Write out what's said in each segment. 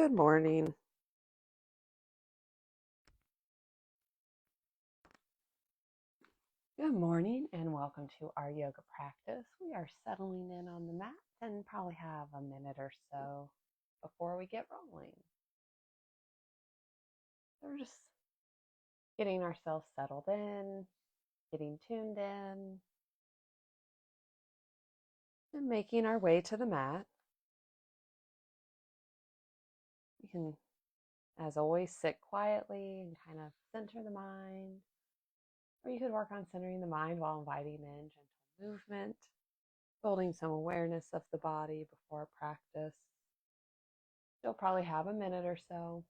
Good morning. Good morning and welcome to our yoga practice. We are settling in on the mat and probably have a minute or so before we get rolling. So we're just getting ourselves settled in, getting tuned in, and making our way to the mat. You can, as always, sit quietly and kind of center the mind. Or you could work on centering the mind while inviting in gentle movement, building some awareness of the body before practice. You'll probably have a minute or so.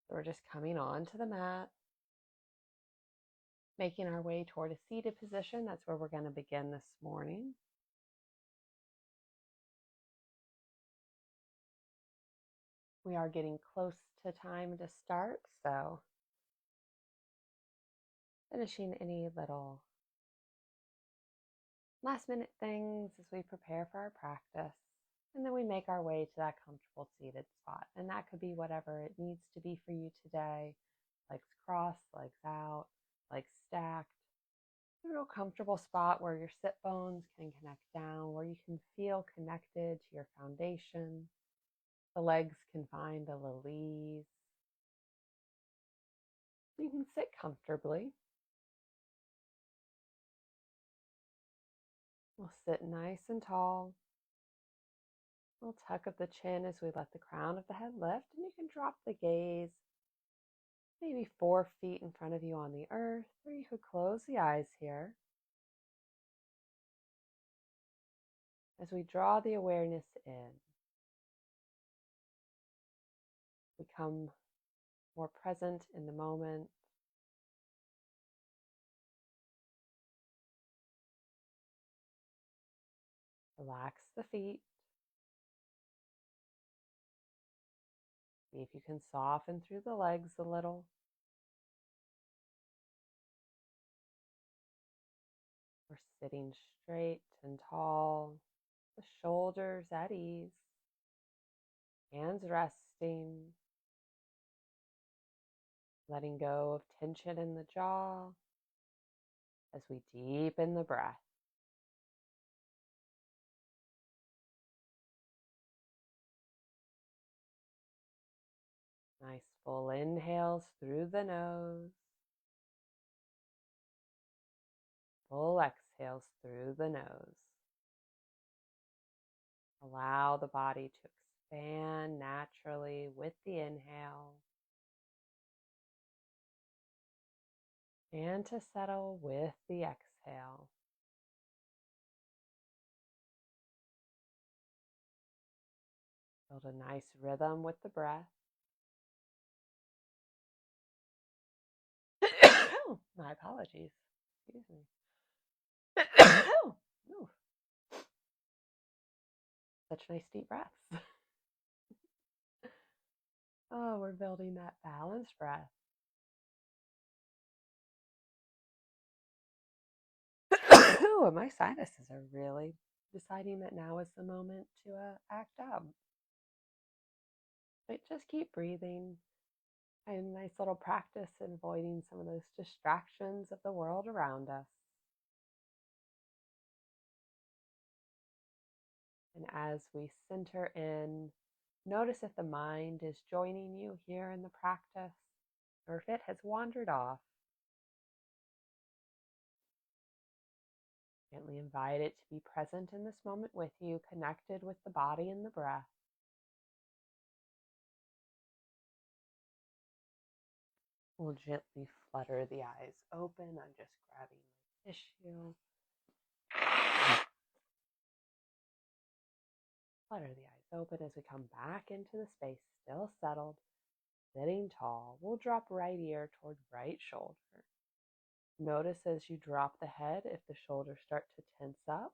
So we're just coming onto the mat, making our way toward a seated position. That's where we're going to begin this morning. We are getting close to time to start, so finishing any little last minute things as we prepare for our practice. And then we make our way to that comfortable seated spot. And that could be whatever it needs to be for you today. Legs crossed, legs out, legs stacked. A real comfortable spot where your sit bones can connect down, where you can feel connected to your foundation. The legs can find a little ease. You can sit comfortably. We'll sit nice and tall. We'll tuck up the chin as we let the crown of the head lift, and you can drop the gaze maybe 4 feet in front of you on the earth, or you could close the eyes here. As we draw the awareness in, become more present in the moment. Relax the feet. See if you can soften through the legs a little. We're sitting straight and tall, the shoulders at ease, hands resting, letting go of tension in the jaw as we deepen the breath. Nice full inhales through the nose, full exhales through the nose. Allow the body to expand naturally with the inhale and to settle with the exhale. Build a nice rhythm with the breath. My apologies. Excuse me. Ooh, such nice deep breaths. Oh, we're building that balanced breath. And my sinuses are really deciding that now is the moment to act up. But just keep breathing. A nice little practice in avoiding some of those distractions of the world around us. And as we center in, notice if the mind is joining you here in the practice or if it has wandered off. Gently invite it to be present in this moment with you, connected with the body and the breath. We'll gently flutter the eyes open. I'm just grabbing my tissue. Flutter the eyes open as we come back into the space, still settled, sitting tall. We'll drop right ear toward right shoulder. Notice as you drop the head, if the shoulders start to tense up,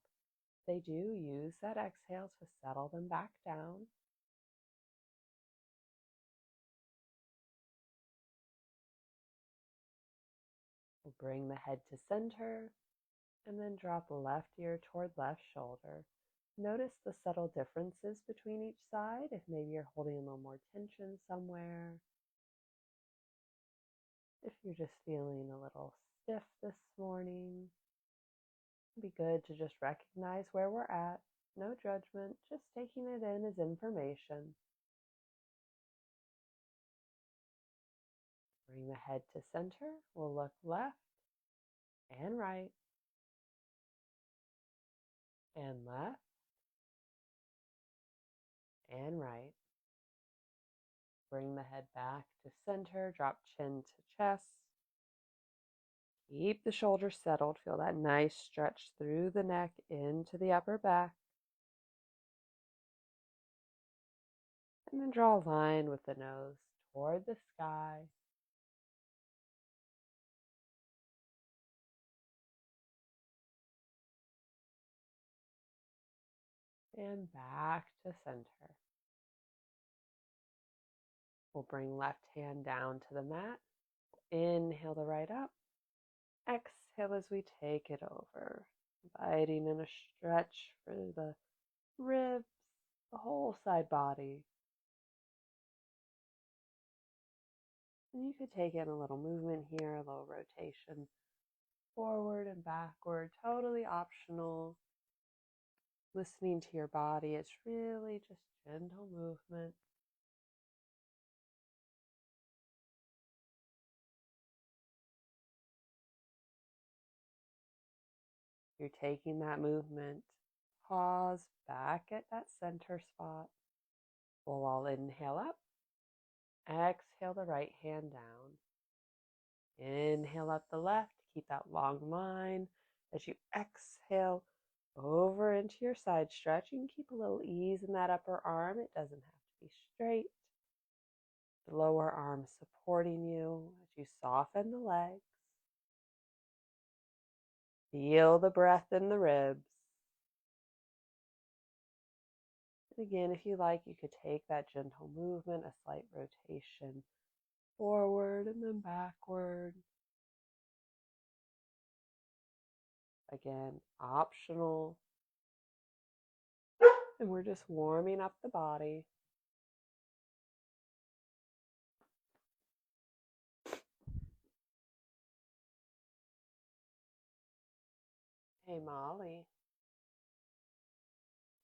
they do, use that exhale to settle them back down. We'll bring the head to center and then drop left ear toward left shoulder. Notice the subtle differences between each side. If maybe you're holding a little more tension somewhere. If you're just feeling a little stiff this morning, it'd be good to just recognize where we're at. No judgment, just taking it in as information. Bring the head to center. We'll look left and right and left and right. Bring the head back to center. Drop chin to chest. Keep the shoulders settled. Feel that nice stretch through the neck into the upper back. And then draw a line with the nose toward the sky. And back to center. We'll bring left hand down to the mat. Inhale the right up. Exhale as we take it over. Inviting in a stretch for the ribs, the whole side body. And you could take in a little movement here, a little rotation forward and backward, totally optional. Listening to your body, it's really just gentle movement. You're taking that movement, pause back at that center spot. We'll all inhale up, exhale the right hand down. Inhale up the left, keep that long line. As you exhale over into your side stretch, you can keep a little ease in that upper arm. It doesn't have to be straight. The lower arm supporting you as you soften the legs. Feel the breath in the ribs. And again, if you like, you could take that gentle movement, a slight rotation forward and then backward. Again, optional. And we're just warming up the body. Hey, Molly.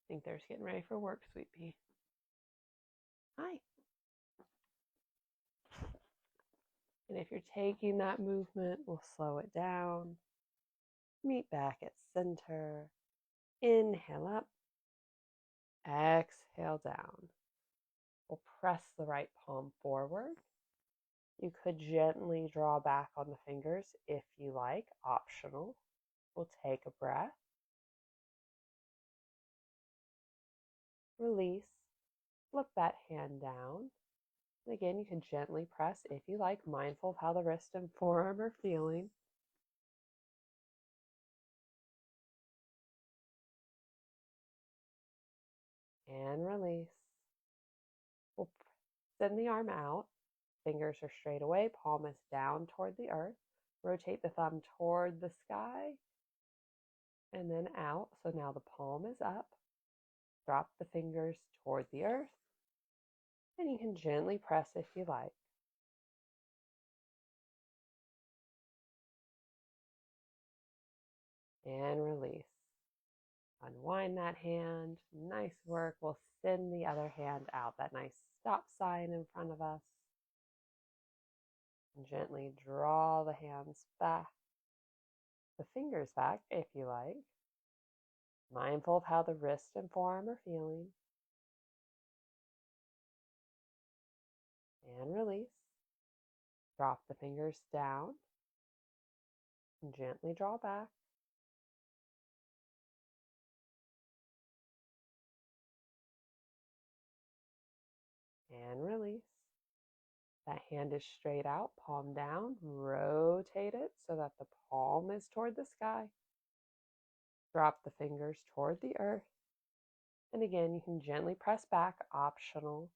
I think they're getting ready for work, Sweet Pea. Hi. And if you're taking that movement, we'll slow it down. Meet back at center. Inhale up. Exhale down. We'll press the right palm forward. You could gently draw back on the fingers if you like, optional. We'll take a breath. Release. Flip that hand down. And again, you can gently press if you like, mindful of how the wrist and forearm are feeling. And release. We'll send the arm out. Fingers are straight away. Palm is down toward the earth. Rotate the thumb toward the sky. And then out. So now the palm is up. Drop the fingers toward the earth. And you can gently press if you like. And release. Unwind that hand. Nice work. We'll send the other hand out. That nice stop sign in front of us. And gently draw the hands back. The fingers back if you like. Mindful of how the wrist and forearm are feeling. And release. Drop the fingers down. And gently draw back. And release. That hand is straight out, palm down. Rotate it so that the palm is toward the sky. Drop the fingers toward the earth. And again, you can gently press back, optional.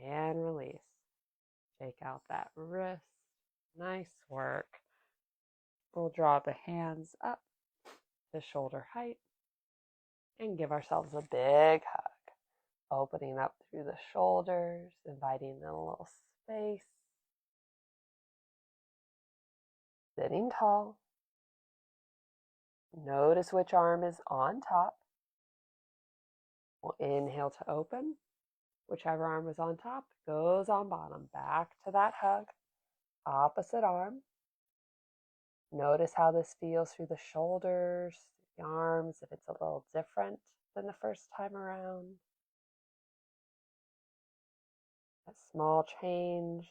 and release. Shake out that wrist. Nice work. We'll draw the hands up to shoulder height and give ourselves a big hug. Opening up through the shoulders, inviting in a little space. Sitting tall. Notice which arm is on top. We'll inhale to open. Whichever arm is on top goes on bottom. Back to that hug. Opposite arm. Notice how this feels through the shoulders, the arms, if it's a little different than the first time around. A small change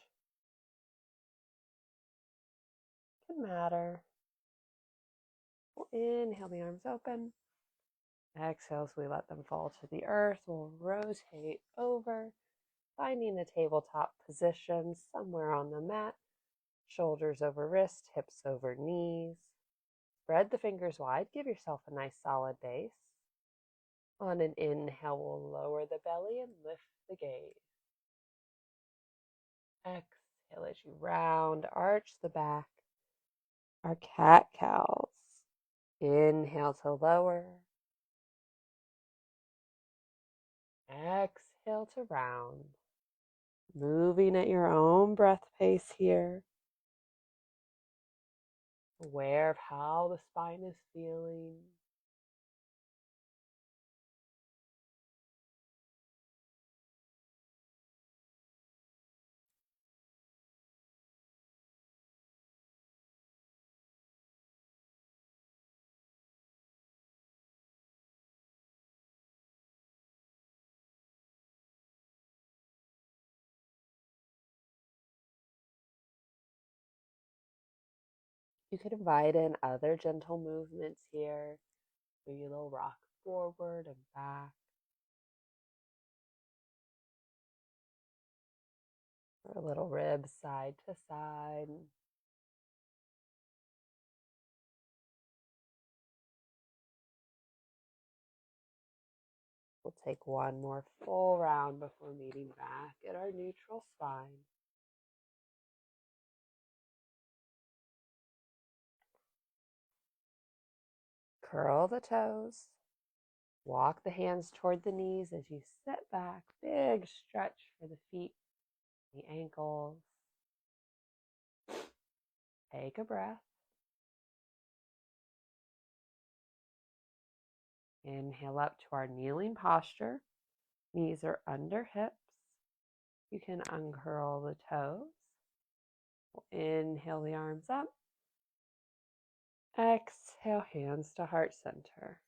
can matter. We'll inhale the arms open. Exhale as we let them fall to the earth. We'll rotate over, finding a tabletop position somewhere on the mat. Shoulders over wrist, hips over knees. Spread the fingers wide. Give yourself a nice solid base. On an inhale, we'll lower the belly and lift the gaze. Exhale as you round, arch the back. Our cat-cows. Inhale to lower. Exhale to round. Moving at your own breath pace here. Aware of how the spine is feeling. You could invite in other gentle movements here. Maybe a little rock forward and back. Or a little rib side to side. We'll take one more full round before meeting back at our neutral spine. Curl the toes. Walk the hands toward the knees as you sit back. Big stretch for the feet, the ankles. Take a breath. Inhale up to our kneeling posture. Knees are under hips. You can uncurl the toes. We'll inhale the arms up. Exhale, hands to heart center.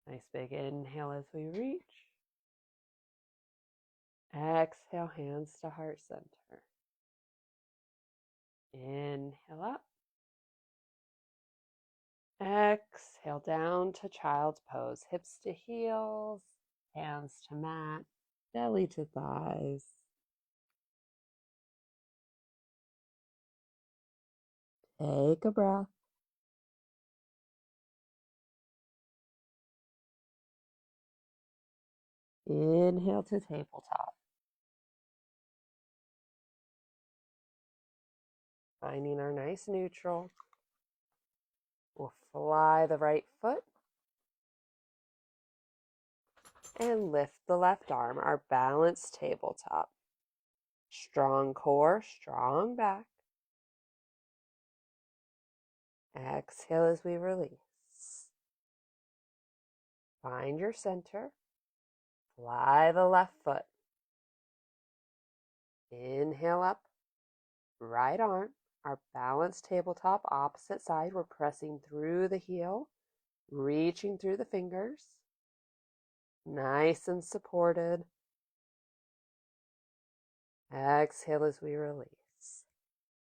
Nice big inhale as we reach. Exhale, hands to heart center. Inhale up. Exhale down to child's pose. Hips to heels, hands to mat, belly to thighs. Take a breath. Inhale to tabletop. Finding our nice neutral. We'll fly the right foot and lift the left arm, our balanced tabletop. Strong core, strong back. Exhale as we release. Find your center. Fly the left foot. Inhale up. Right arm, our balanced tabletop, opposite side. We're pressing through the heel, reaching through the fingers. Nice and supported. Exhale as we release.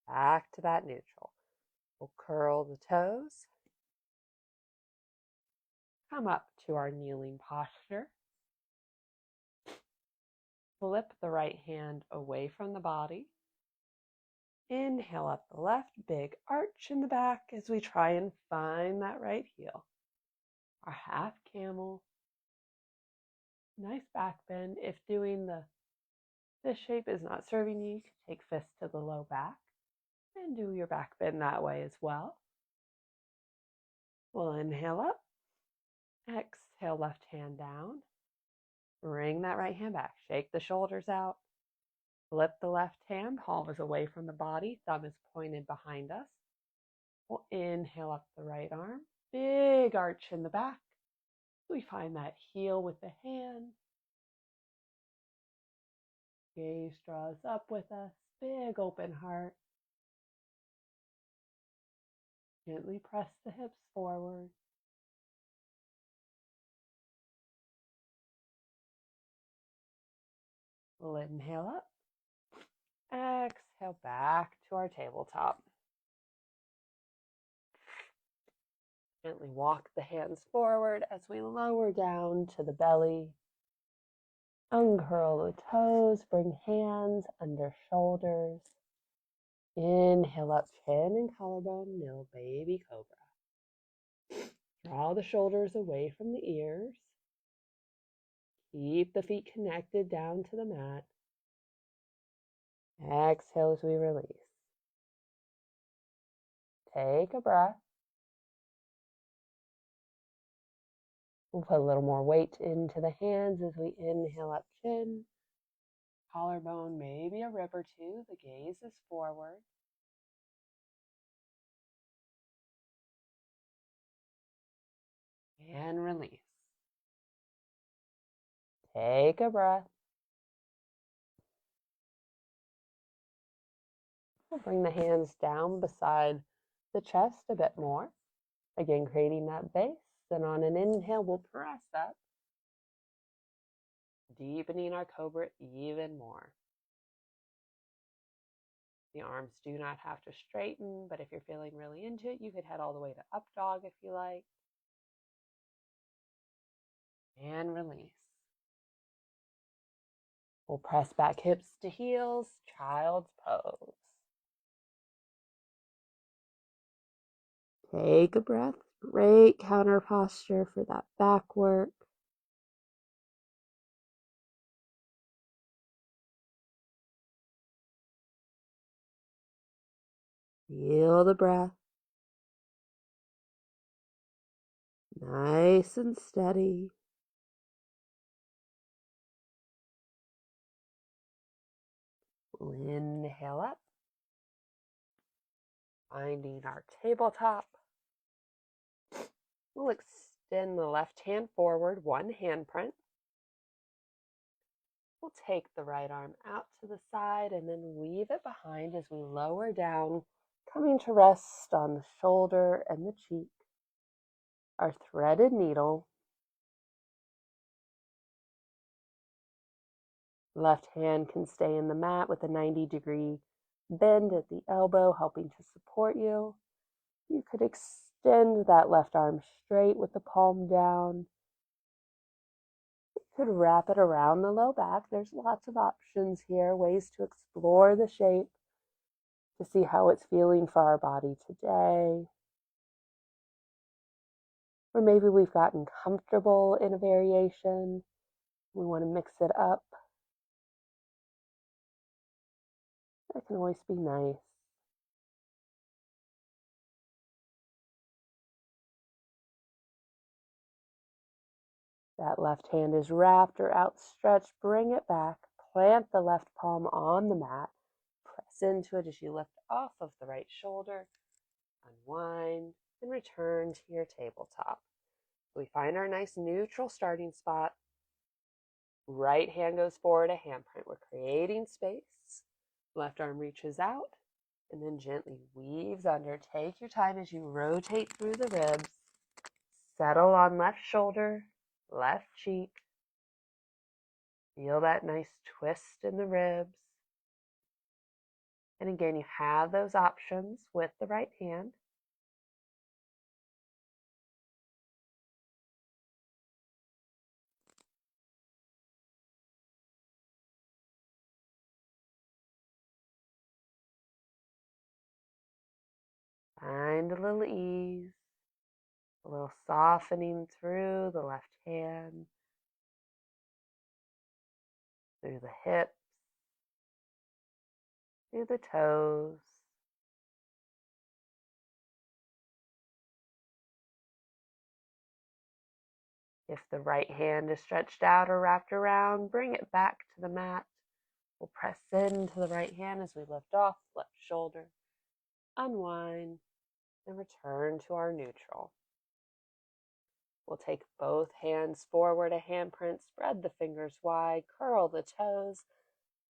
Back to that neutral. We'll curl the toes. Come up to our kneeling posture. Flip the right hand away from the body. Inhale up the left, big arch in the back as we try and find that right heel. Our half camel. Nice back bend. If doing this shape is not serving you, you can take fists to the low back and do your back bend that way as well. We'll inhale up, exhale left hand down, bring that right hand back, shake the shoulders out, flip the left hand, palm is away from the body, thumb is pointed behind us. We'll inhale up the right arm, big arch in the back. We find that heel with the hand. Gaze draws up with us, big open heart. Gently press the hips forward. We'll inhale up. Exhale back to our tabletop. Gently walk the hands forward as we lower down to the belly. Uncurl the toes, bring hands under shoulders. Inhale up, chin and collarbone, nil baby cobra. Draw the shoulders away from the ears. Keep the feet connected down to the mat. Exhale as we release. Take a breath. We'll put a little more weight into the hands as we inhale up, chin, collarbone, maybe a rib or two. The gaze is forward. And release. Take a breath. We'll bring the hands down beside the chest a bit more. Again, creating that base. Then on an inhale, we'll press up, deepening our cobra even more. The arms do not have to straighten, but if you're feeling really into it, you could head all the way to up dog if you like. And release. We'll press back hips to heels, child's pose. Take a breath. Great counter posture for that back work. Feel the breath. Nice and steady. We'll inhale up. Finding our tabletop. We'll extend the left hand forward, one handprint. We'll take the right arm out to the side and then weave it behind as we lower down, coming to rest on the shoulder and the cheek. Our threaded needle. Left hand can stay in the mat with a 90-degree bend at the elbow, helping to support you. You could extend that left arm straight with the palm down. You could wrap it around the low back. There's lots of options here, ways to explore the shape, to see how it's feeling for our body today. Or maybe we've gotten comfortable in a variation. We want to mix it up. That can always be nice. That left hand is wrapped or outstretched. Bring it back. Plant the left palm on the mat. Press into it as you lift off of the right shoulder. Unwind and return to your tabletop. We find our nice neutral starting spot. Right hand goes forward, a handprint. We're creating space. Left arm reaches out and then gently weaves under. Take your time as you rotate through the ribs. Settle on left shoulder, left cheek. Feel that nice twist in the ribs. And again, you have those options with the right hand. Find a little ease, a little softening through the left hand. through the hips, through the toes. If the right hand is stretched out or wrapped around, bring it back to the mat. We'll press into the right hand as we lift off, left shoulder, unwind, and return to our neutral. We'll take both hands forward, a handprint, spread the fingers wide, curl the toes,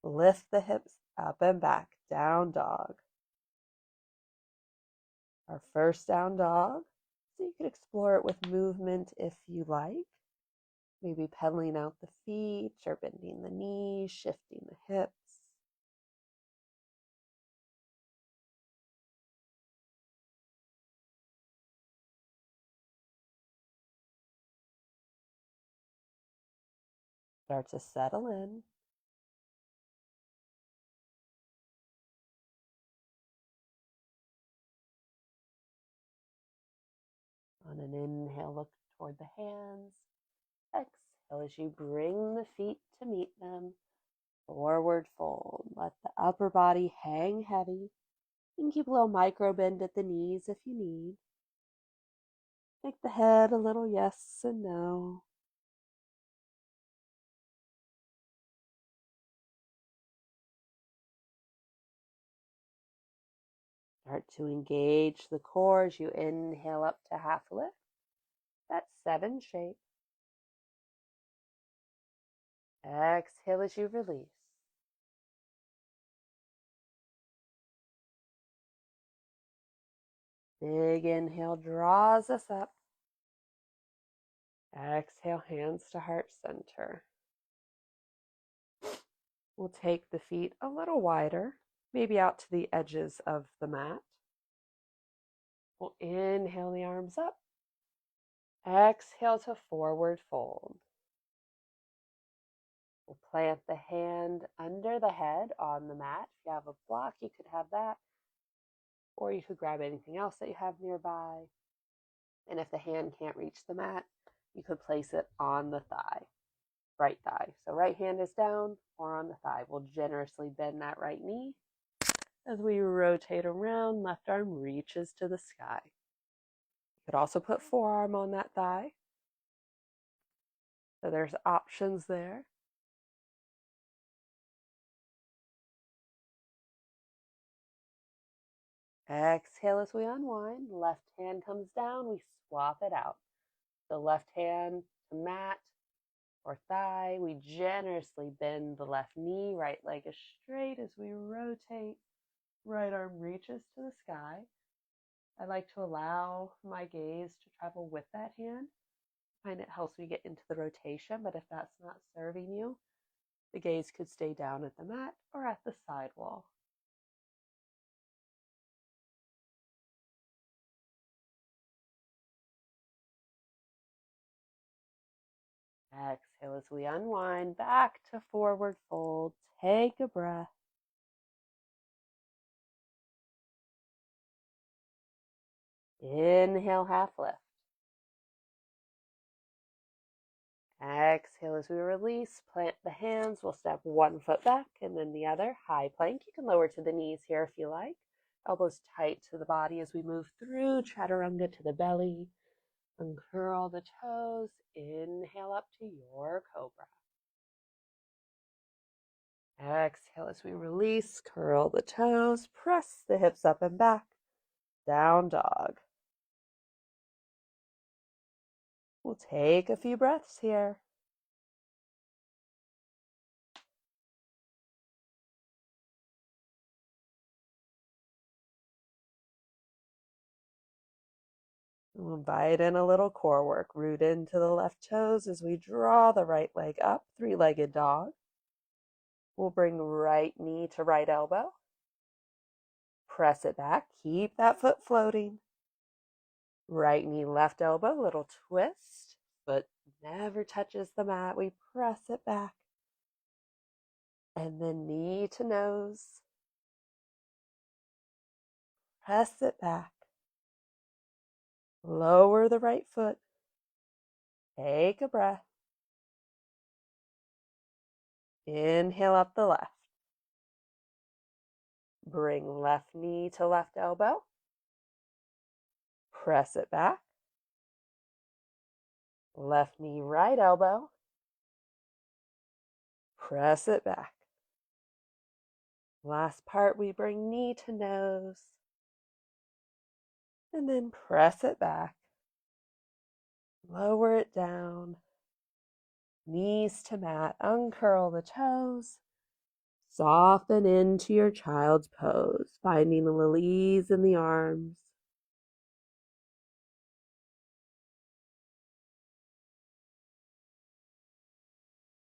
lift the hips up and back, down dog. Our first down dog, so you could explore it with movement if you like. Maybe pedaling out the feet or bending the knees, shifting the hips. Start to settle in. On an inhale, look toward the hands. Exhale as you bring the feet to meet them. Forward fold. Let the upper body hang heavy. You can keep a little micro bend at the knees if you need. Make the head a little yes and no. Start to engage the core as you inhale up to half lift. That's 7 shape. Exhale as you release. Big inhale draws us up. Exhale, hands to heart center. We'll take the feet a little wider, maybe out to the edges of the mat. We'll inhale the arms up. Exhale to forward fold. We'll plant the hand under the head on the mat. If you have a block, you could have that. Or you could grab anything else that you have nearby. And if the hand can't reach the mat, you could place it on the thigh, right thigh. So right hand is down or on the thigh. We'll generously bend that right knee. As we rotate around, left arm reaches to the sky. You could also put forearm on that thigh. So there's options there. Exhale as we unwind. Left hand comes down. We swap it out. The left hand to mat or thigh. We generously bend the left knee. Right leg is straight as we rotate. Right arm reaches to the sky. I like to allow my gaze to travel with that hand. I find it helps me get into the rotation, but if that's not serving you, the gaze could stay down at the mat or at the side wall. Exhale as we unwind back to forward fold. Take a breath. Inhale, half lift. Exhale as we release. Plant the hands. We'll step one foot back and then the other. High plank. You can lower to the knees here if you like. Elbows tight to the body as we move through. Chaturanga to the belly. Uncurl the toes. Inhale up to your cobra. Exhale as we release. Curl the toes. Press the hips up and back. Down dog. We'll take a few breaths here. We'll invite in a little core work. Root into the left toes as we draw the right leg up, three-legged dog. We'll bring right knee to right elbow. Press it back. Keep that foot floating. Right knee, left elbow, little twist. Foot never touches the mat. We press it back. And then knee to nose. Press it back. Lower the right foot. Take a breath. Inhale up the left. Bring left knee to left elbow. Press it back. Left knee, right elbow. Press it back. Last part, we bring knee to nose. And then press it back. Lower it down. Knees to mat. Uncurl the toes. Soften into your child's pose, finding a little ease in the arms.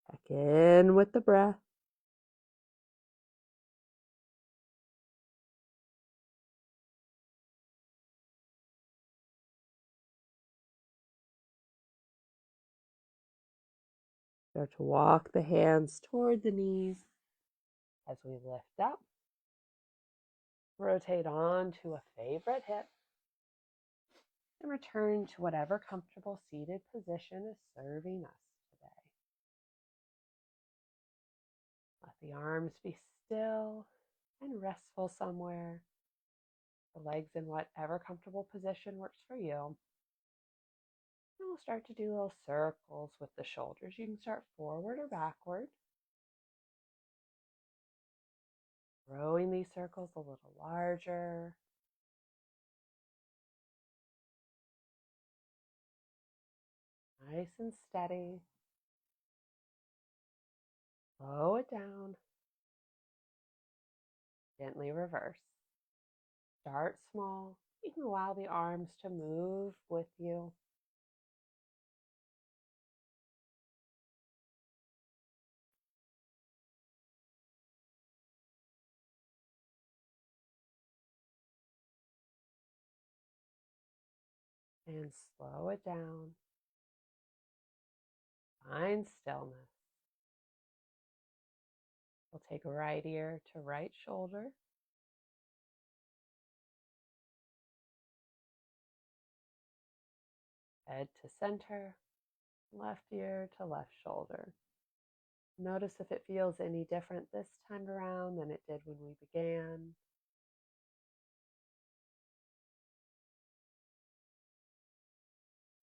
Back in with the breath. Start to walk the hands toward the knees as we lift up. Rotate on to a favorite hip. And return to whatever comfortable seated position is serving us today. Let the arms be still and restful somewhere. The legs in whatever comfortable position works for you. And we'll start to do little circles with the shoulders. You can start forward or backward. Growing these circles a little larger. Nice and steady. Slow it down. Gently reverse. Start small. You can allow the arms to move with you. And slow it down. Find stillness. We'll take right ear to right shoulder. Head to center. Left ear to left shoulder. Notice if it feels any different this time around than it did when we began.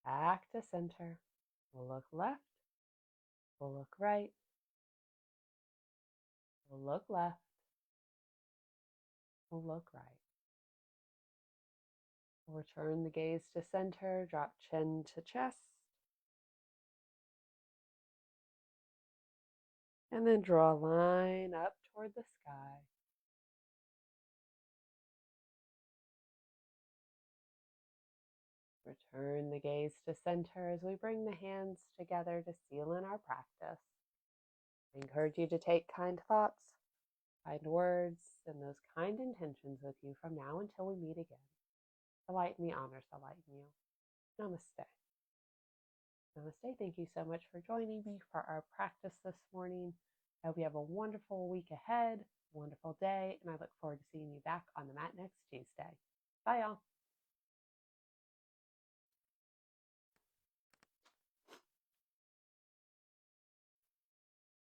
Back to center. We'll look left. We'll look right. We'll look left. We'll look right. We'll return the gaze to center. Drop chin to chest. And then draw a line up toward the sky. Return the gaze to center as we bring the hands together to seal in our practice. I encourage you to take kind thoughts, kind words, and those kind intentions with you from now until we meet again. The light in me honors the light in you. Namaste. Namaste. Thank you so much for joining me for our practice this morning. I hope you have a wonderful week ahead, wonderful day, and I look forward to seeing you back on the mat next Tuesday. Bye, y'all.